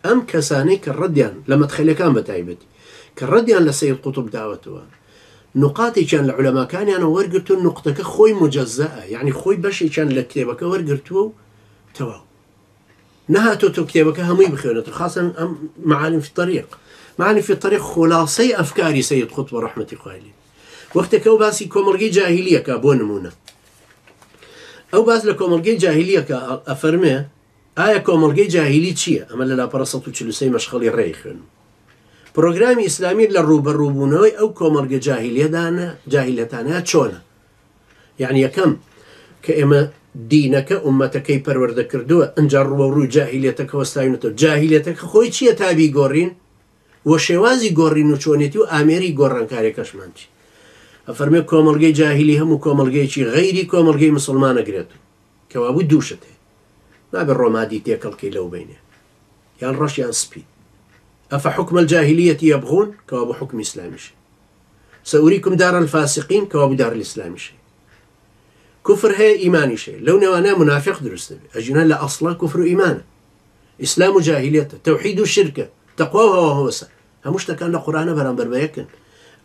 ئەم کەسانەی کە ڕەدیان لە مەدخەلەکان بەتایبەتی کە ڕەدیان لە سەید قوتب داوەتەوە نقاتێکیان لە عولەماکانیانە وەرگرتو نقطەکە خۆی مجەزەئە یعنی خۆی بەشێکیان لە کتێبەکە وەرگرتووە و تەواو نەهاتۆ تۆ کتێبەکە هەمووی بخوێنێتەوە خاصەن ئەم معالم في الطريق معالم في الطريق خلاصەی ئەفکاری سەید قوتب ڕەحمەتی خوای لێ وەختێکە ئەو باسی کۆمەڵگەی جاهیلیەکە بۆ نمونە ئەو باس لە کۆمەڵگەی جاهیلیەکە ئەفەرمێ ئایا کۆمەڵگەی جاهیلی چییە ئەمە لە لاپەڕە 143 مەشخەڵی ڕێی خوێن پرۆگرامی ئیسلامی لە ڕوبەڕووبوونەوەی ئەو کۆمەڵگە جاهیلەتانەیە چۆنە یعنی یەکەم کە ئێمە دینەکە ئومەتەکەی پەروەردە کردووە ئەنجا ڕوبەڕووی جاهیلەتەکە وەستاوینەتەوە جاهیلەتەکە خۆی چییە تابی گۆڕین وە شێوازی گۆڕین و چۆنێتی و ئامێری گۆڕانکاریەکەشمان چی ئەفەرمێ کۆمەڵگەی جاهیلی هەموو کۆمەڵگەیەکی غەیری کۆمەڵگەی مسلمانەگرێت کەوابوو دووشت هەیە نابێت ڕۆمادی تێکەڵکەی لەو بینێ یان ڕەش یان سپی أفحكم الجاهلية يبغون كواب حكم إسلامي شيء سأريكم دار الفاسقين كواب دار الإسلام شيء كفر هي إيماني شيء لو نوانا منافق درست أجنا لا أصلا كفر إيمان إسلام جاهلية توحيد الشركة تقوى وهو همش كان القرآن برانبر بيكن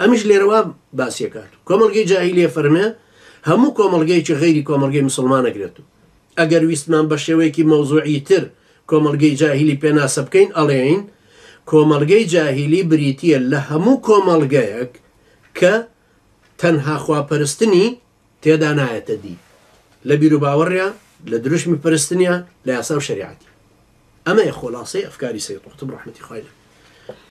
أمش لرواب باسيكات كومرجي جاهلية فرما همو كومرجي غيري كومرجي مسلمان قريتو أجر ويستمان بشويكي موضوعي تر كومرجي جاهلي بينا سبكين عليين کۆمەڵگەی جاهیلی بریتیە لە هەموو کۆمەڵگەیەک کە تەنها خواپەرستنی تێدا نایەتە دی لە بیر و باوەڕیا لە دروشمی پەرستنیە لە یاسا و شەریعەتی ئەمەیە خۆڵاسەی ئەفکاری سەید قوتب ڕەحمەتی خوای لێ